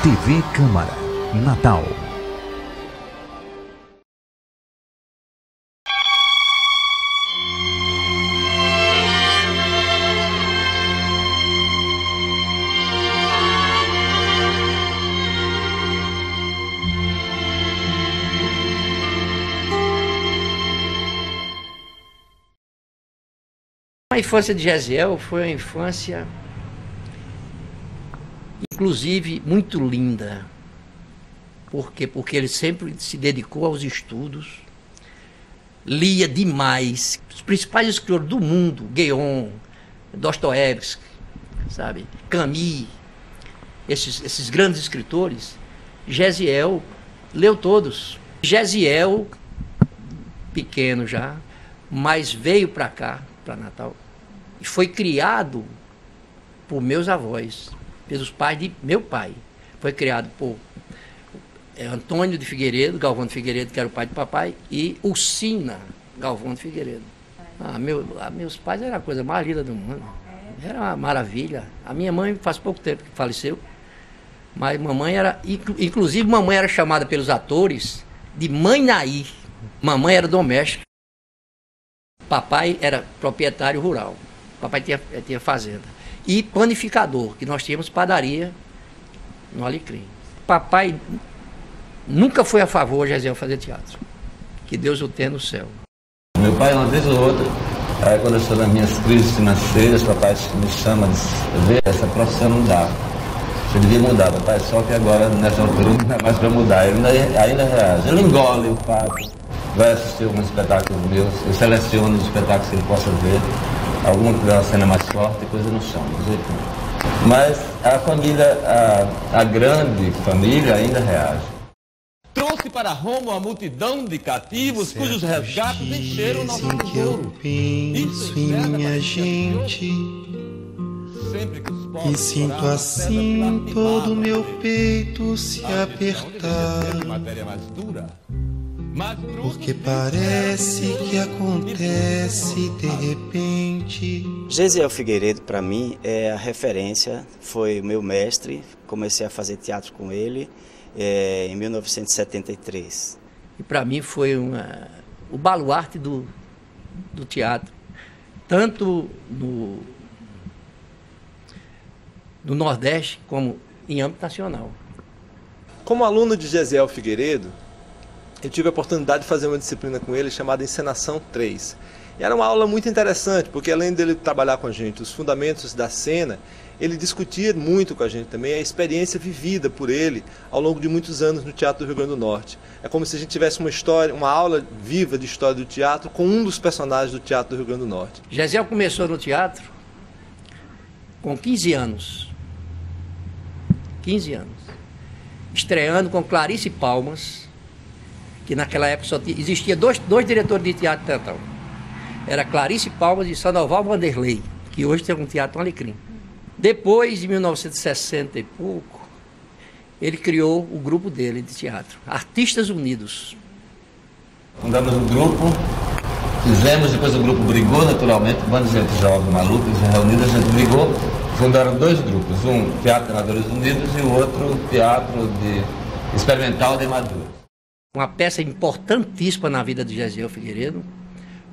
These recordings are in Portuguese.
TV Câmara, Natal. A infância de Gesiel foi uma infância, inclusive, muito linda. Por quê? Porque ele sempre se dedicou aos estudos, lia demais. Os principais escritores do mundo, Guion, Dostoiévski, sabe, Camus, esses grandes escritores, Gesiel leu todos. Gesiel, pequeno já, mas veio para cá, para Natal, e foi criado por meus avós, pelos pais de meu pai. Foi criado por Antônio de Figueiredo, Galvão de Figueiredo, que era o pai de papai, e Ursina Galvão de Figueiredo. Meus pais eram a coisa mais linda do mundo. Era uma maravilha. A minha mãe faz pouco tempo que faleceu, mas mamãe era, inclusive mamãe era chamada pelos atores de Mãe Naí. Mamãe era doméstica. Papai era proprietário rural. Papai tinha fazenda. E panificador, que nós tínhamos padaria no Alecrim. Papai nunca foi a favor de Gesiel fazer teatro. Que Deus o tenha no céu. Meu pai, uma vez ou outra, quando eu estou nas minhas crises financeiras, papai me chama de ver, essa profissão não dá. Você devia mudar, papai, só que agora, nessa altura, não dá mais para mudar. Ele ainda reage. Ele engole o fato. Vai assistir alguns espetáculos meus, eu seleciono os espetáculos que ele possa ver, alguma que dá uma cena mais forte e coisa no chão, do jeito nenhum. Mas a família, a grande família ainda reage. Trouxe para Roma uma multidão de cativos cujos resgates encheram nosso tesouro. Penso em minha gente e sinto assim todo o meu peito se apertar. Matéria mais dura. Porque parece que acontece de repente. Gesiel Figueiredo, para mim, é a referência, foi o meu mestre. Comecei a fazer teatro com ele em 1973. E para mim foi o baluarte do teatro, tanto no Nordeste como em âmbito nacional. Como aluno de Gesiel Figueiredo, eu tive a oportunidade de fazer uma disciplina com ele chamada Encenação 3. E era uma aula muito interessante, porque além dele trabalhar com a gente os fundamentos da cena, ele discutia muito com a gente também a experiência vivida por ele ao longo de muitos anos no Teatro do Rio Grande do Norte. É como se a gente tivesse uma aula viva de história do teatro com um dos personagens do Teatro do Rio Grande do Norte. Gesiel começou no teatro com 15 anos. 15 anos. Estreando com Clarice Palmas, que naquela época só existia dois diretores de teatro de Natal. Era Clarice Palmas e Sandoval Vanderlei, que hoje tem um teatro no Alecrim. Depois, em 1960 e pouco, ele criou o grupo dele de teatro, Artistas Unidos. Fundamos um grupo, fizemos, depois o grupo brigou naturalmente, bando de gente jovem, maluca, reunida, a gente brigou, fundaram dois grupos, um Teatro Amadores Unidos e o outro Teatro Experimental de Amadores. Uma peça importantíssima na vida de Gesiel Figueiredo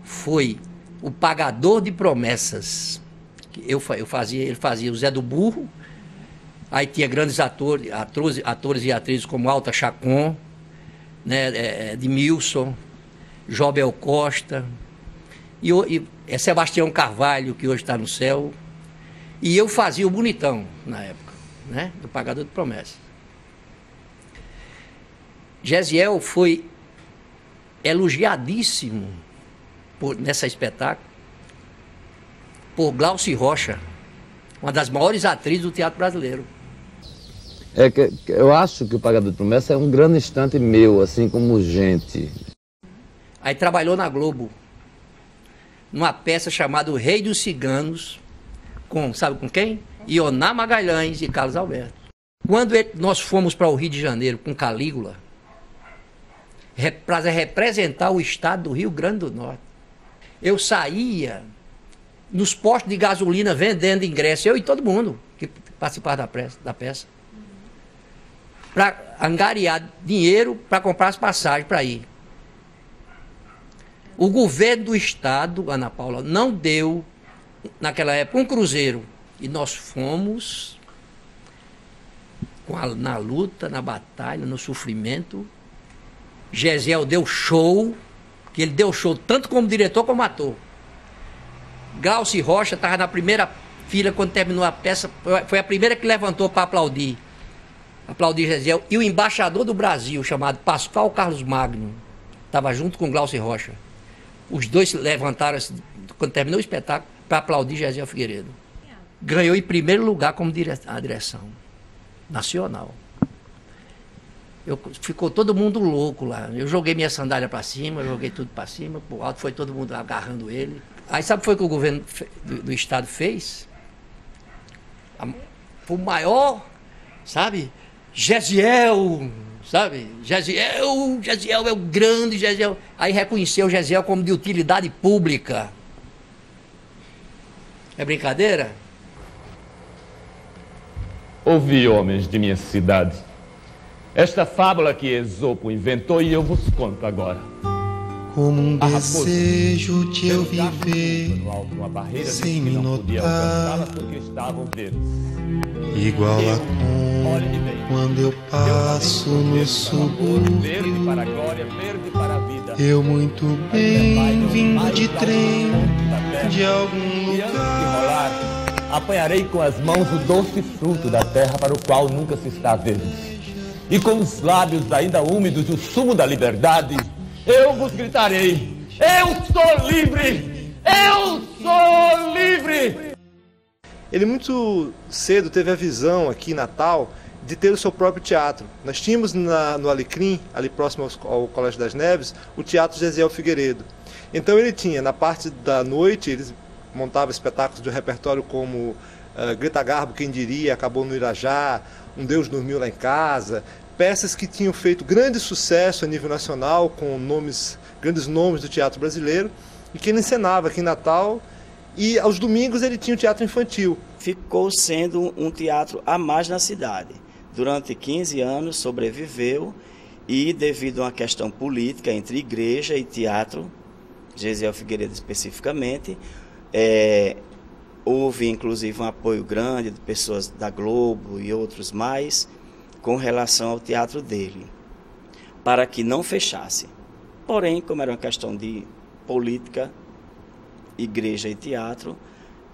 foi O Pagador de Promessas. Ele fazia o Zé do Burro, aí tinha grandes atores e atrizes como Alta Chacon, né, Edmilson, Jobel Costa, e Sebastião Carvalho, que hoje está no céu, e eu fazia o Bonitão na época, né, do Pagador de Promessas. Gesiel foi elogiadíssimo nessa espetáculo por Glauci Rocha, uma das maiores atrizes do teatro brasileiro. Eu acho que o Pagador de Promessa é um grande instante meu, assim como gente. Aí trabalhou na Globo, numa peça chamada O Rei dos Ciganos, sabe com quem? Ioná Magalhães e Carlos Alberto. Quando nós fomos para o Rio de Janeiro com Calígula, para representar o estado do Rio Grande do Norte, eu saía nos postos de gasolina vendendo ingresso, eu e todo mundo que participava da peça. para angariar dinheiro para comprar as passagens para ir. O governo do estado, Ana Paula, não deu, naquela época, um cruzeiro. E nós fomos na luta, na batalha, no sofrimento. Gesiel deu show, que ele deu show tanto como diretor como ator. Glauci Rocha estava na primeira fila quando terminou a peça, foi a primeira que levantou para aplaudir Gesiel. E o embaixador do Brasil, chamado Pascoal Carlos Magno, estava junto com Glauci Rocha. Os dois se levantaram, quando terminou o espetáculo, para aplaudir Gesiel Figueiredo. Ganhou em primeiro lugar como a direção nacional. Ficou todo mundo louco lá. Eu joguei minha sandália para cima, joguei tudo para cima, pro alto, foi todo mundo agarrando ele. Aí sabe o que foi que o governo do estado fez? O maior, sabe? Gesiel, sabe? Gesiel é o grande Gesiel. Aí reconheceu o Gesiel como de utilidade pública. É brincadeira? Ouvi, homens de minha cidade, esta fábula que Esopo inventou e eu vos conto agora. Como um desejo de eu viver sem me notar, igual a quando eu passo no subúrbio. Eu muito bem vindo de trem de algum lugar, apanharei com as mãos o doce fruto da terra para o qual nunca se está verde. E com os lábios ainda úmidos do sumo da liberdade, eu vos gritarei: eu sou livre! Eu sou livre! Ele muito cedo teve a visão aqui em Natal de ter o seu próprio teatro. Nós tínhamos no Alecrim, ali próximo ao Colégio das Neves, o Teatro Gesiel Figueiredo. Então ele tinha, na parte da noite, eles montavam espetáculos de repertório como Greta Garbo, Quem Diria, Acabou no Irajá, Um Deus Dormiu Lá em Casa, peças que tinham feito grande sucesso a nível nacional, com grandes nomes do teatro brasileiro, e que ele encenava aqui em Natal, e aos domingos ele tinha o teatro infantil. Ficou sendo um teatro a mais na cidade. Durante 15 anos sobreviveu, e devido a uma questão política entre igreja e teatro, Gesiel Figueiredo especificamente, houve inclusive um apoio grande de pessoas da Globo e outros mais com relação ao teatro dele, para que não fechasse. Porém, como era uma questão de política, igreja e teatro,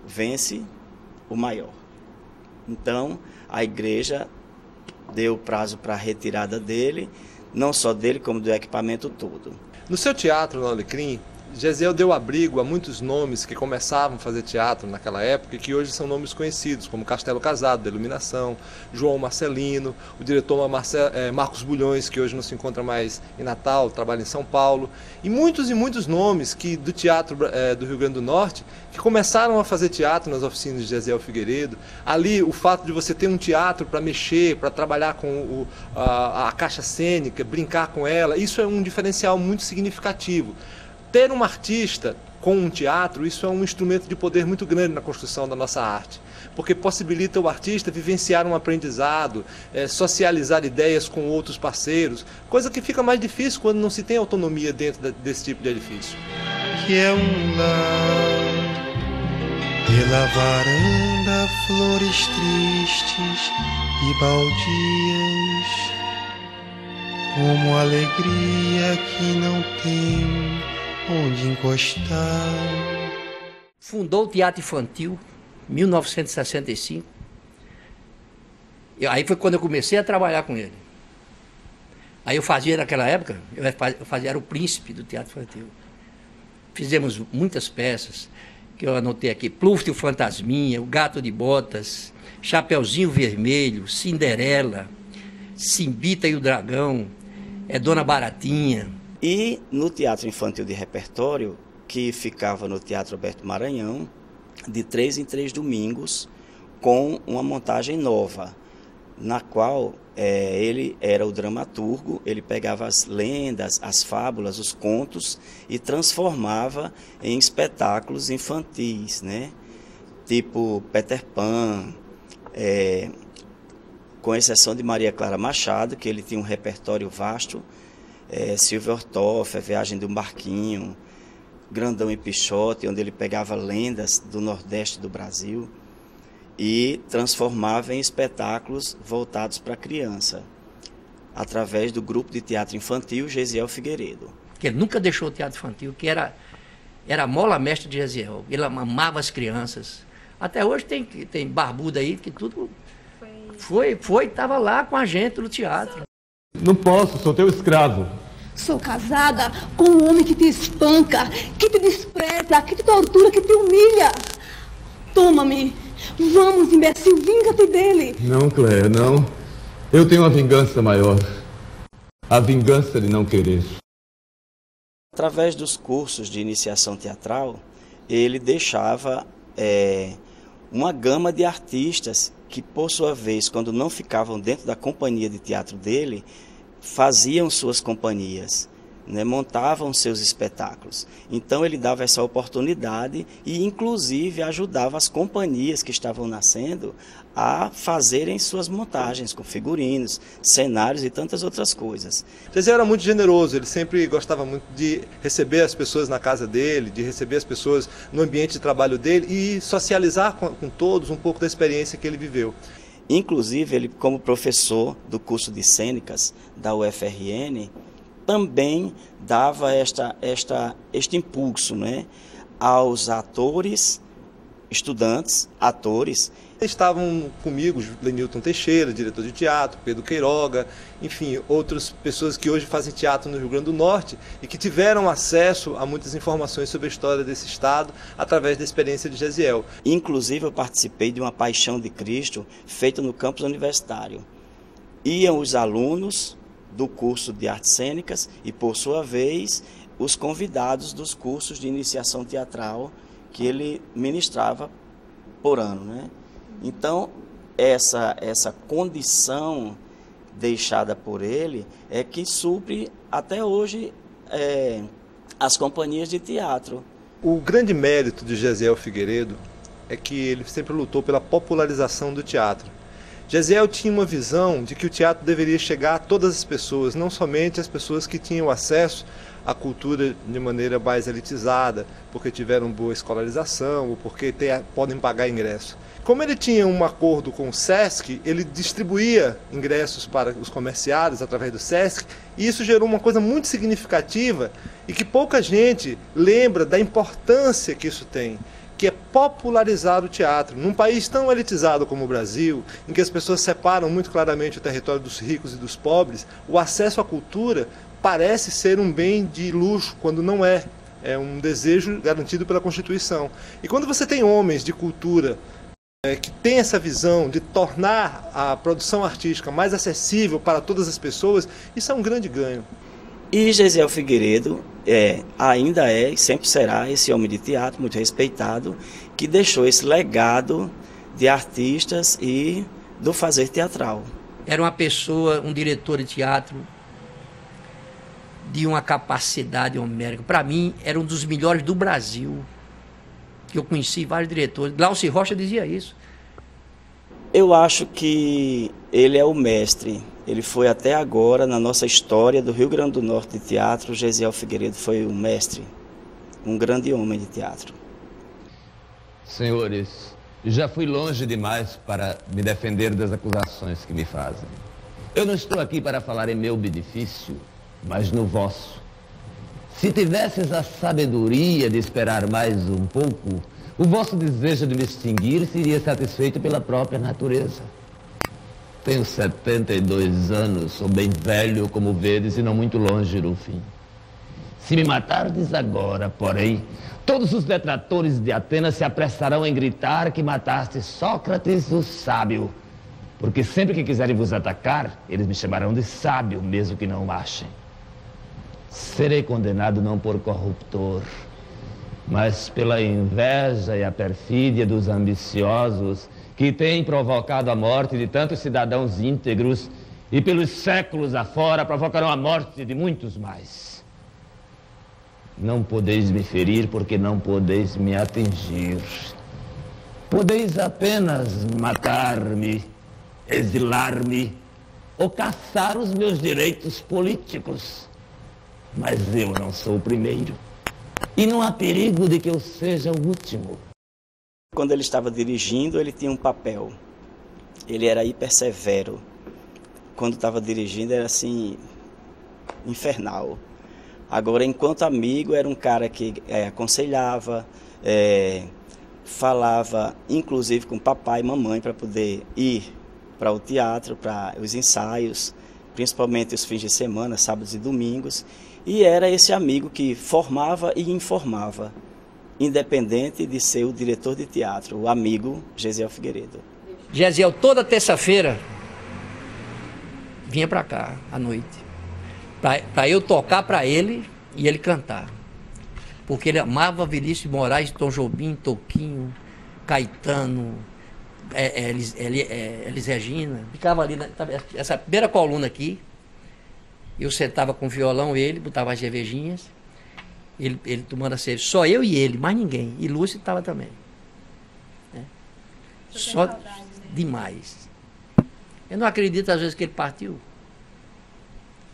vence o maior. Então, a igreja deu prazo para a retirada dele, não só dele, como do equipamento todo. No seu teatro, no Alecrim, Gesiel deu abrigo a muitos nomes que começavam a fazer teatro naquela época e que hoje são nomes conhecidos, como Castelo Casado, da Iluminação, João Marcelino, o diretor Marcos Bulhões, que hoje não se encontra mais em Natal, trabalha em São Paulo, e muitos nomes do teatro do Rio Grande do Norte que começaram a fazer teatro nas oficinas de Gesiel Figueiredo. Ali, o fato de você ter um teatro para mexer, para trabalhar com a caixa cênica, brincar com ela, isso é um diferencial muito significativo. Ter um artista com um teatro, isso é um instrumento de poder muito grande na construção da nossa arte, porque possibilita o artista vivenciar um aprendizado, socializar ideias com outros parceiros, coisa que fica mais difícil quando não se tem autonomia dentro desse tipo de edifício. que é um lar, pela varanda flores tristes e baldias, como alegria que não tem onde encostar. Fundou o Teatro Infantil em 1965. Aí foi quando eu comecei a trabalhar com ele. Aí eu fazia naquela época, era o príncipe do Teatro Infantil. Fizemos muitas peças, que eu anotei aqui: Pluft e o Fantasminha, O Gato de Botas, Chapeuzinho Vermelho, Cinderela, Simbita e o Dragão, Dona Baratinha. E no Teatro Infantil de Repertório, que ficava no Teatro Alberto Maranhão, de 3 em 3 domingos, com uma montagem nova, na qual ele era o dramaturgo, ele pegava as lendas, as fábulas, os contos e transformava em espetáculos infantis, né? Tipo Peter Pan, com exceção de Maria Clara Machado, que ele tinha um repertório vasto, Silvio Ortoff, A Viagem de um Barquinho, Grandão e Pichote, onde ele pegava lendas do Nordeste do Brasil e transformava em espetáculos voltados para a criança, através do grupo de teatro infantil Gesiel Figueiredo. Que ele nunca deixou o teatro infantil, que era a mola mestre de Gesiel. Ele amava as crianças. Até hoje tem barbudo aí que tudo estava lá com a gente no teatro. Não posso, sou teu escravo. Sou casada com um homem que te espanca, que te despreza, que te tortura, que te humilha. Toma-me. Vamos, imbecil, vinga-te dele. Não, Cléia, não. Eu tenho uma vingança maior. A vingança de não querer. Através dos cursos de iniciação teatral, ele deixava uma gama de artistas que, por sua vez, quando não ficavam dentro da companhia de teatro dele, faziam suas companhias, né, montavam seus espetáculos. Então ele dava essa oportunidade e, inclusive, ajudava as companhias que estavam nascendo a fazerem suas montagens com figurinos, cenários e tantas outras coisas. Gesiel era muito generoso, ele sempre gostava muito de receber as pessoas na casa dele, de receber as pessoas no ambiente de trabalho dele e socializar com todos um pouco da experiência que ele viveu. Inclusive, ele, como professor do curso de cênicas da UFRN, também dava este impulso, né, aos atores, estudantes, atores. Estavam comigo Lenilton Teixeira, diretor de teatro, Pedro Queiroga, enfim, outras pessoas que hoje fazem teatro no Rio Grande do Norte e que tiveram acesso a muitas informações sobre a história desse estado através da experiência de Gesiel. Inclusive, eu participei de uma Paixão de Cristo feita no campus universitário. Iam os alunos do curso de artes cênicas e, por sua vez, os convidados dos cursos de iniciação teatral que ele ministrava por ano, né? Então, essa condição deixada por ele é que supre até hoje as companhias de teatro. O grande mérito de Gesiel Figueiredo é que ele sempre lutou pela popularização do teatro. Gesiel tinha uma visão de que o teatro deveria chegar a todas as pessoas, não somente as pessoas que tinham acesso à cultura de maneira mais elitizada, porque tiveram boa escolarização ou porque podem pagar ingresso. Como ele tinha um acordo com o SESC, ele distribuía ingressos para os comerciários através do SESC, e isso gerou uma coisa muito significativa e que pouca gente lembra da importância que isso tem, que é popularizar o teatro. Num país tão elitizado como o Brasil, em que as pessoas separam muito claramente o território dos ricos e dos pobres, o acesso à cultura parece ser um bem de luxo, quando não é. É um desejo garantido pela Constituição. E quando você tem homens de cultura que tem essa visão de tornar a produção artística mais acessível para todas as pessoas, isso é um grande ganho. E Gesiel Figueiredo ainda é e sempre será esse homem de teatro muito respeitado, que deixou esse legado de artistas e do fazer teatral. Era uma pessoa, um diretor de teatro de uma capacidade homérica. Para mim, era um dos melhores do Brasil. Eu conheci vários diretores. Glaucio Rocha dizia isso. Eu acho que ele é o mestre. Ele foi até agora, na nossa história do Rio Grande do Norte de teatro, Gesiel Figueiredo foi o mestre, um grande homem de teatro. Senhores, já fui longe demais para me defender das acusações que me fazem. Eu não estou aqui para falar em meu benefício, mas no vosso. Se tivesses a sabedoria de esperar mais um pouco, o vosso desejo de me extinguir seria satisfeito pela própria natureza. Tenho 72 anos, sou bem velho, como vedes, e não muito longe do fim. Se me matardes agora, porém, todos os detratores de Atenas se apressarão em gritar que mataste Sócrates, o sábio. Porque sempre que quiserem vos atacar, eles me chamarão de sábio, mesmo que não o achem. Serei condenado não por corruptor, mas pela inveja e a perfídia dos ambiciosos que têm provocado a morte de tantos cidadãos íntegros e pelos séculos afora provocarão a morte de muitos mais. Não podeis me ferir porque não podeis me atingir. Podeis apenas matar-me exilar-me ou caçar os meus direitos políticos. Mas eu não sou o primeiro. E não há perigo de que eu seja o último. Quando ele estava dirigindo, ele tinha um papel. Ele era hiper severo. Quando estava dirigindo, era assim, infernal. Agora, enquanto amigo, era um cara que aconselhava, falava, inclusive com papai e mamãe, para poder ir para o teatro, para os ensaios, principalmente os fins de semana, sábados e domingos. E era esse amigo que formava e informava, independente de ser o diretor de teatro, o amigo Gesiel Figueiredo. Gesiel, toda terça-feira, vinha para cá, à noite, para eu tocar para ele e ele cantar. Porque ele amava Vinícius de Moraes, Tom Jobim, Toquinho, Caetano, Elis Regina. Ficava ali, essa primeira coluna aqui, eu sentava com o violão, ele botava as cervejinhas, ele tomando a cerveja, só eu e ele, mais ninguém. E Lúcio estava também. Só demais. Eu não acredito às vezes que ele partiu.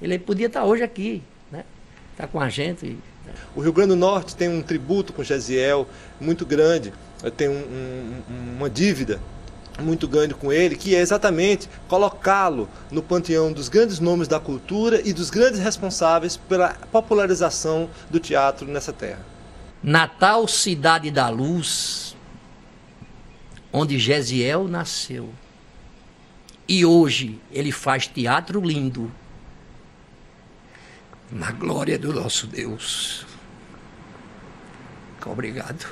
Ele podia estar hoje aqui, né? Está com a gente. O Rio Grande do Norte tem um tributo com Gesiel muito grande, tem uma dívida muito grande com ele, que é exatamente colocá-lo no panteão dos grandes nomes da cultura e dos grandes responsáveis pela popularização do teatro nessa terra. Natal, cidade da luz, onde Gesiel nasceu. E hoje ele faz teatro lindo, na glória do nosso Deus. Obrigado.